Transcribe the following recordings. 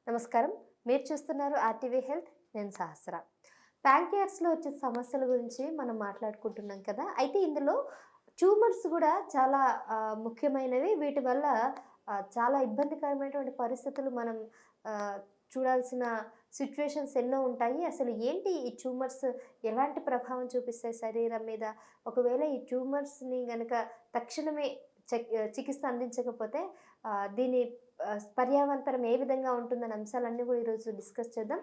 నమస్కారం. మీరు చూస్తున్నారు ఆర్టీవీ హెల్త్. నేను సహస్ర. ప్యాంక్రియాస్‌లో వచ్చే సమస్యల గురించి మనం మాట్లాడుకుంటున్నాం కదా! అయితే ఇందులో ట్యూమర్స్ గూడా చాలా ముఖ్యమైనవి. వీటి వల్ల చాలా ఇబ్బందికరమైనటువంటి పరిస్థితులు మనం ఆహ్, చూడాల్సిన సిట్యుయేషన్స్ ఎన్నో ఉంటాయి. అసలు ఏంటి ఈ ట్యూమర్స్ ఎలాంటి ప్రభావం చూపిస్తాయి శరీరం మీద? ఒకవేళ ఈ ట్యూమర్స్‌ని గనక తక్షణమే చికిత్స అందించకపోతే దీని పర్యావంతరం ఏ విధంగా ఉంటుందన్న అంశాలన్నీ కూడా ఈరోజు డిస్కస్ చేద్దాం.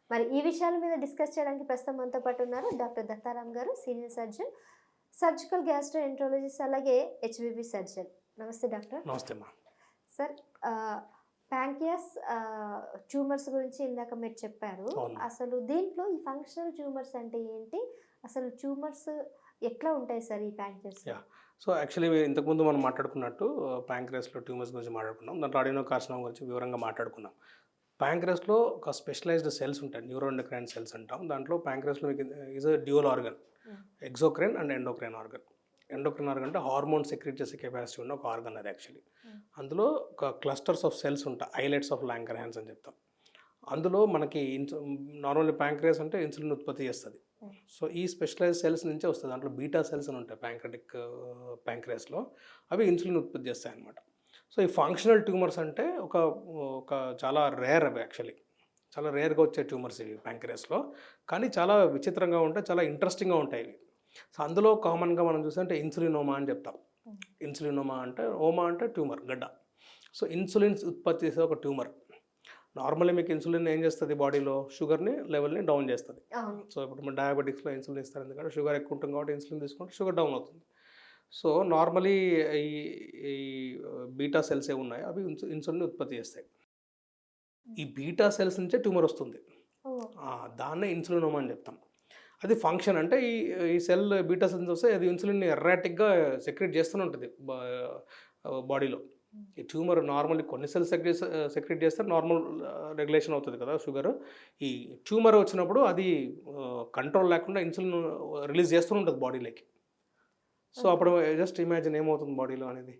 మరి ఈ విషయాల మీద డిస్కస్ చేయడానికి ప్రస్తుతం మనతో పాటు ఉన్నారు డాక్టర్ దత్తారాం గారు, సీనియర్ సర్జన్, సర్జికల్ గ్యాస్ట్రోఎంట్రాలజిస్ట్, అలాగే హెచ్‌విబి సర్జన్. నమస్తే డాక్టర్. నమస్తే అమ్మా. సార్, ప్యాంక్రియాస్ ట్యూమర్స్ గురించి ఇందాక మీరు చెప్పారు. అవును. అసలు దీంట్లో ఈ ఫంక్షనల్ ట్యూమర్స్ అంటే ఏంటి? అసలు ట్యూమర్స్ ఎట్లా ఉంటాయి సార్ ఈ ప్యాంక్రియాస్‌లో? యాహ్! సో, యాక్చువల్లీ ఇంతకుముందు మనం మాట్లాడుకున్నట్టు ప్యాంక్రియాస్‌లో ట్యూమర్స్ గురించి మాట్లాడుకున్నాం. దాంట్లో అడినోకార్సినోమా గురించి వివరంగా మాట్లాడుకున్నాం. ప్యాంక్రియాస్‌లో ఒక స్పెషలైజ్డ్ సెల్స్ ఉంటాయి. న్యూరోఎండోక్రైన్ సెల్స్ అంటాం. దాంట్లో ప్యాంక్రియాస్‌లో మీకు is a dual organ. Exocrine and endocrine organ. Endocrine organ అంటే హార్మోన్ సెక్రెట్ చేసే కెపాసిటీ ఉన్న ఒక ఆర్గన్ అది యాక్చువల్లీ. అందులో ఒక క్లస్టర్స్ ఆఫ్ సెల్స్ ఉంటాయి. ఐలెట్స్ ఆఫ్ లాంగర్హాన్స్ అని చెప్తాం. అందులో మనకి నార్మల్లీ ప్యాంక్రియాస్ అంటే ఇన్సులిన్ ఉత్పత్తి చేస్తుంది. సో ఈ స్పెషలైజ్ సెల్స్ నుంచే వస్తుంది. దాంట్లో బీటా సెల్స్ అని ఉంటాయి ప్యాంక్రటిక్ ప్యాంక్రియాస్లో. అవి ఇన్సులిన్ ఉత్పత్తి చేస్తాయి అన్నమాట. సో ఈ ఫంక్షనల్ ట్యూమర్స్ అంటే ఒక ఒక చాలా రేర్ అవి యాక్చువల్లీ. చాలా రేర్గా వచ్చే ట్యూమర్స్ ఇవి ప్యాంక్రియాస్లో. కానీ చాలా విచిత్రంగా ఉంటాయి, చాలా ఇంట్రెస్టింగ్గా ఉంటాయి ఇవి. సో అందులో కామన్గా మనం చూస్తే ఇన్సులినోమా అని చెప్తాం. ఇన్సులినోమా అంటే ఓమా అంటే ట్యూమర్ గడ్డ. సో ఇన్సులిన్ ఉత్పత్తి చేసే ఒక ట్యూమర్. నార్మల్లీ మీకు ఇన్సులిన్ ఏం చేస్తుంది బాడీలో? షుగర్ని లెవెల్ని డౌన్ చేస్తుంది. సో ఇప్పుడు మన డయాబెటిక్స్లో ఇన్సులిన్ ఇస్తారు, ఎందుకంటే షుగర్ ఎక్కువ ఉంటుంది కాబట్టి ఇన్సులిన్ తీసుకుంటే షుగర్ డౌన్ అవుతుంది. సో నార్మలీ ఈ ఈ బీటా సెల్స్ ఏ ఉన్నాయో అవి ఇన్సులిన్ ఉత్పత్తి చేస్తాయి. ఈ బీటా సెల్స్ నుంచే ట్యూమర్ వస్తుంది. దాన్నే ఇన్సులినోమా అని చెప్తాం. అది ఫంక్షన్ అంటే ఈ సెల్ బీటా సెల్స్ వస్తే అది ఇన్సులిన్ని ఎర్రాటిక్గా సెక్రెట్ చేస్తూనే ఉంటుంది బాడీలో. ఈ ట్యూమర్ నార్మల్లీ కొన్ని సెల్స్ సెక్రెట్ చేస్తే నార్మల్ రెగ్యులేషన్ అవుతుంది కదా షుగర్. ఈ ట్యూమర్ వచ్చినప్పుడు అది కంట్రోల్ లేకుండా ఇన్సులిన్ రిలీజ్ చేస్తూ ఉంటుంది బాడీలోకి. సో అప్పుడు జస్ట్ ఇమాజిన్ ఏమవుతుంది బాడీలో అనేది.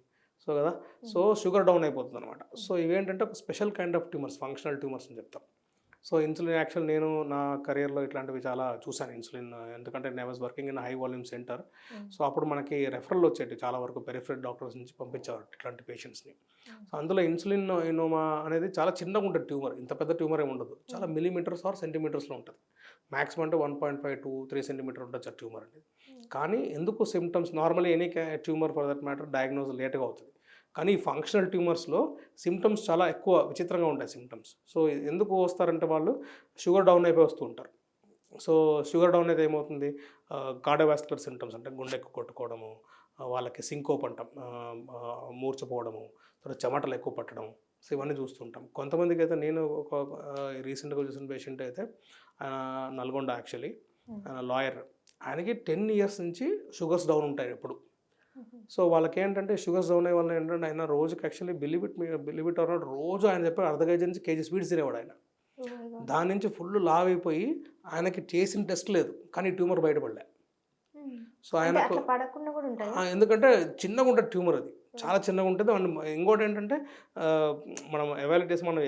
సో కదా, సో షుగర్ డౌన్ అయిపోతుంది అనమాట. సో ఇవేంటంటే ఒక special kind of tumours, functional tumours అని చెప్తాం. సో ఇన్సులిన్ యాక్చువల్ నేను నా కెరియర్లో ఇట్లాంటివి చాలా చూశాను ఇన్సులిన్. ఎందుకంటే నేను was working in high volume centre. So అప్పుడు మనకి రెఫరల్ వచ్చేటి చాలా వరకు పెరిఫరల్ డాక్టర్స్ నుంచి పంపించేవారు ఇట్లాంటి పేషెంట్స్ని. సో అందులో ఇన్సులిన్ ఇనోమా అనేది చాలా చిన్నగా ఉంటుంది ట్యూమర్. ఇంత పెద్ద ట్యూమర్ ఏమి ఉండదు, చాలా మిల్లీమీటర్స్ ఆర్ సెంటీమీటర్స్లో ఉంటుంది. మ్యాక్సిమం అంటే 1.5 to 3 సెంటీమీటర్ ఉండొచ్చు ఆ ట్యూమర్ అనేది. కానీ ఎందుకు symptoms normally any tumour for that matter diagnose లేట్గా అవుతుంది. కానీ ఈ ఫంక్షనల్ ట్యూమర్స్లో సిమ్టమ్స్ చాలా ఎక్కువ విచిత్రంగా ఉంటాయి సిమ్టమ్స్. సో ఎందుకు వస్తారంటే వాళ్ళు షుగర్ డౌన్ అయిపోయి వస్తూ ఉంటారు. సో షుగర్ డౌన్ అయితే ఏమవుతుంది, కార్డియోవాస్కులర్ సిమ్టమ్స్ అంటే గుండె ఎక్కువ కొట్టుకోవడము, వాళ్ళకి సింకోప్ అంటాం, మూర్చపోవడము, తర్వాత చెమటలు ఎక్కువ పట్టడం. సో ఇవన్నీ చూస్తుంటాం. కొంతమందికి అయితే నేను ఒక రీసెంట్గా చూసిన పేషెంట్ అయితే ఆయన నల్గొండ యాక్చువల్లీ, ఆయన లాయర్. ఆయనకి 10 years నుంచి షుగర్స్ డౌన్ ఉంటాయి ఎప్పుడు. సో వాళ్ళకి ఏంటంటే షుగర్స్ డౌన్ అయ్యే వల్ల ఏంటంటే ఆయన రోజుకి actually believe it or not రోజు ఆయన చెప్పి అర్ధ కేజీ నుంచి కేజీ స్వీట్స్ తినేవాడు ఆయన. దాని నుంచి ఫుల్ లావ్ అయిపోయి ఆయనకి చేసిన టెస్ట్ లేదు, కానీ ట్యూమర్ బయటపడలే. సో ఆయనకు ఎందుకంటే చిన్నగా ఉంటుంది ట్యూమర్, అది చాలా చిన్నగా ఉంటుంది. అండ్ ఇంకోటి ఏంటంటే మనం ఎవాల్యుయేట్ మన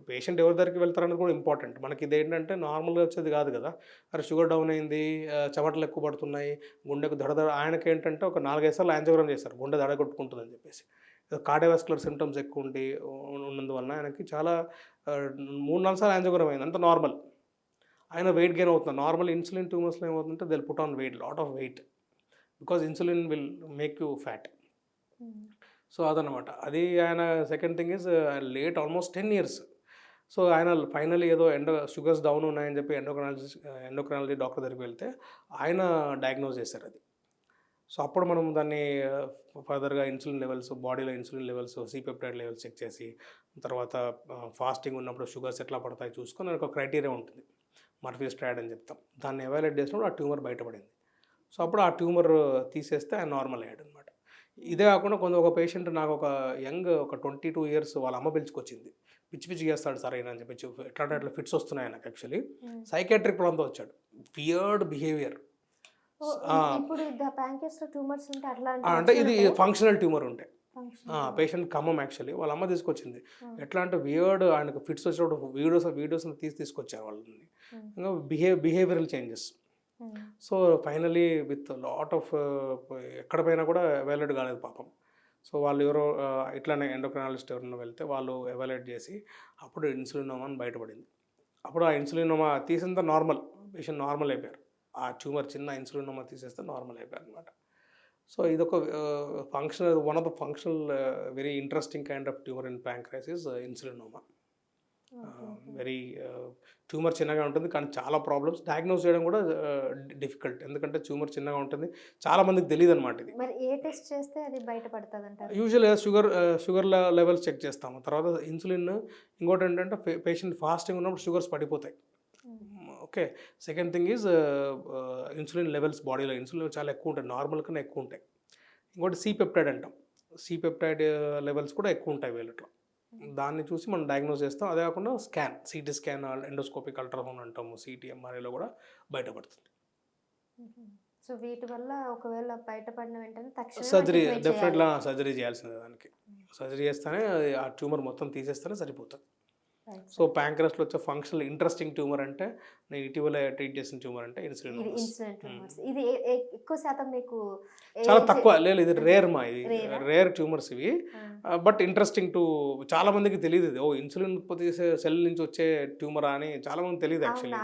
పేషెంట్ ఎవరి దగ్గరికి వెళ్తారనేది కూడా ఇంపార్టెంట్. మనకి ఇది ఏంటంటే నార్మల్గా వచ్చేది కాదు కదా. అరే షుగర్ డౌన్ అయింది, చెమటలు ఎక్కువ పడుతున్నాయి, గుండెకు దడదడ. ఆయనకి ఏంటంటే ఒక 4-5 సార్లు యాంజియోగ్రామ్ చేస్తారు, గుండె దడ కొట్టుకుంటుందని చెప్పేసి. కార్డియోవాస్కులర్ సిమ్టమ్స్ ఎక్కువ ఉన్నందువలన ఆయనకి చాలా 3-4 సార్లు యాంజియోగ్రామ్ అయింది, అంత నార్మల్. ఆయన వెయిట్ గెయిన్ అవుతున్నారు. నార్మల్ ఇన్సులిన్ ట్యూమర్స్లో ఏమవుతుందంటే they put on weight, lot of weight, because insulin will make you fat. So అదనమాట. అది ఆయన second thing is late almost 10 years. So ఆయన ఫైనల్లీ ఏదో షుగర్స్ డౌన్ ఉన్నాయని చెప్పి ఎండోక్రైనాలజీ డాక్టర్ దగ్గరికి వెళ్తే ఆయన డయాగ్నోజ్ చేశారు అది. సో అప్పుడు మనం దాన్ని ఫర్దర్గా ఇన్సులిన్ లెవెల్స్, బాడీలో ఇన్సులిన్ లెవెల్స్, సిపెప్టైడ్ లెవెల్స్ చెక్ చేసి, తర్వాత ఫాస్టింగ్ ఉన్నప్పుడు షుగర్స్ ఎట్లా పడతాయి చూసుకొని దానికి ఒక క్రైటీరియా ఉంటుంది, మర్ఫీ స్ట్రాడ్ అని చెప్తాం. దాన్ని ఎవాల్యుయేట్ చేసినప్పుడు ఆ ట్యూమర్ బయటపడింది. సో అప్పుడు ఆ ట్యూమర్ తీసేస్తే ఆయన నార్మల్ అయ్యాడు అనమాట. ఇదే కాకుండా ఒక పేషెంట్ నాకు ఒక యంగ్, ఒక 22 years వాళ్ళ అమ్మ పిలుచుకొచ్చింది. పిచ్చి పిచ్చి చేస్తాడు సార్ అయినా అని చెప్పి, ఎట్లా అట్లా ఫిట్స్ వస్తున్నాయి నాకు యాక్చువల్లీ. సైకాట్రిక్ ప్రాబ్లంతో వచ్చాడు, వియర్డ్ బిహేవియర్. ఇప్పుడు ప్యాంక్రియాస్‌లో ట్యూమర్స్ ఉంటే అట్లా అంటే ఇది ఫంక్షనల్ ట్యూమర్ ఉంటే పేషెంట్ ఖమ్మం యాక్చువల్లీ వాళ్ళ అమ్మ తీసుకొచ్చింది. Hmm. ఎట్లా అంటే ఆయనకు ఫిట్స్ వచ్చినప్పుడు వీడియోస్ని తీసుకొచ్చారు వాళ్ళని. Hmm. ఇంకా behavioural changes. So finally with lot of ఎక్కడ పోయినా కూడా ఎవాల్యుయేట్ కాలేదు పాపం. సో వాళ్ళు ఎవరో ఇట్లానే ఎండోక్రైనాలజిస్ట్ ఎవరైనా వెళ్తే వాళ్ళు ఎవాల్యుయేట్ చేసి అప్పుడు ఇన్సులినోమా అని బయటపడింది. అప్పుడు ఆ ఇన్సులినోమా తీసేంత నార్మల్, పేషెంట్ నార్మల్ అయిపోయారు. ఆ ట్యూమర్ చిన్న ఇన్సులినోమా తీసేస్తే నార్మల్ అయిపోయారు అనమాట. సో ఇదొక functional, one of the functional very interesting kind of tumour in pancreas is insulinoma. Very tumour చిన్నగా ఉంటుంది కానీ చాలా ప్రాబ్లమ్స్, డయాగ్నోస్ చేయడం కూడా డిఫికల్ట్. ఎందుకంటే ట్యూమర్ చిన్నగా ఉంటుంది, చాలా మందికి తెలియదు అనమాట ఇది. మరి ఏ టెస్ట్ చేస్తే అది బయటపడుతుంది అంటారు? యూజువల్గా షుగర్ లెవెల్స్ చెక్ చేస్తాము. తర్వాత ఇన్సులిన్, ఇంకోటి ఏంటంటే పేషెంట్ ఫాస్టింగ్ ఉన్నప్పుడు షుగర్స్ పడిపోతాయి. Okay. Second thing is insulin levels, బాడీలో ఇన్సులిన్ చాలా ఎక్కువ ఉంటాయి, నార్మల్ కన్నా ఎక్కువ ఉంటాయి. ఇంకోటి C-పెప్టైడ్ అంటాం, C-పెప్టైడ్ లెవెల్స్ కూడా ఎక్కువ ఉంటాయి వీళ్ళట్లో. దాన్ని చూసి మనం డయాగ్నోస్ చేస్తాం. అదే కాకుండా scan, CT scan, endoscopic ultrasound అంటాము, CT MRIలో కూడా బయటపడుతుంది. సో వీటి వల్ల ఒకవేళ బయటపడిన వెంటనే తక్షణ సర్జరీ, డెఫినెట్గా సర్జరీ చేయాల్సిందే. దానికి సర్జరీ చేస్తేనే ఆ ట్యూమర్ మొత్తం తీసేస్తేనే సరిపోతుంది. సో ప్యాంక్రస్లో వచ్చే ఫంక్షనల్ ఇంట్రెస్టింగ్ ట్యూమర్ అంటే, నేను ఇటీవల ట్రీట్ చేసిన ట్యూమర్ అంటే ఇన్సులిన్. ఇది ఎక్కువ శాతం మీకు చాలా తక్కువ, లేదు ఇది రేర్ ఇది రేర్ ట్యూమర్స్ ఇవి. బట్ ఇంట్రెస్టింగ్ టు చాలా మందికి తెలియదు ఇది. ఇన్సులిన్ ఉత్పత్తి చేసే సెల్ నుంచి వచ్చే ట్యూమర్ అని చాలా మంది తెలియదు యాక్చువల్లీ.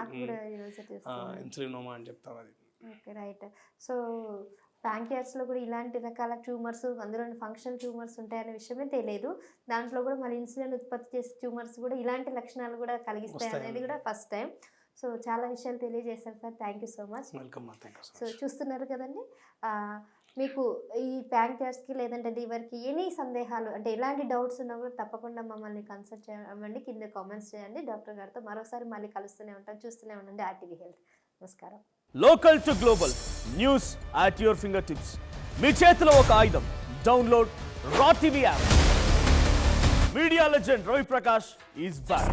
ఇన్సులినోమా అని చెప్తాం అది. Okay, right. సో ప్యాంక్రియాస్లో కూడా ఇలాంటి రకాల ట్యూమర్స్, అందులో ఫంక్షనల్ ట్యూమర్స్ ఉంటాయనే విషయమే తెలియదు. దాంట్లో కూడా మన ఇన్సులిన్ ఉత్పత్తి చేసే ట్యూమర్స్ కూడా ఇలాంటి లక్షణాలు కూడా కలిగిస్తాయి అనేది కూడా ఫస్ట్ టైం. సో చాలా విషయాలు తెలియజేశారు sir, thank you so much. Welcome. So చూస్తున్నారు కదండి, మీకు ఈ ప్యాంక్రియాస్కి లేదంటే లివర్కి ఎనీ సందేహాలు అంటే ఎలాంటి డౌట్స్ ఉన్నా కూడా తప్పకుండా మమ్మల్ని కన్సల్ట్ చేయమండి, కింద కామెంట్స్ చేయండి. డాక్టర్ గారితో మరోసారి మళ్ళీ కలుస్తూనే ఉంటాం. చూస్తూనే ఉండండి RTV హెల్త్. నమస్కారం. Local to global news at your finger tips. మీ చేతిలో ఒక ఆయుధం. Download R TV app. Media legend Ravi Prakash is back.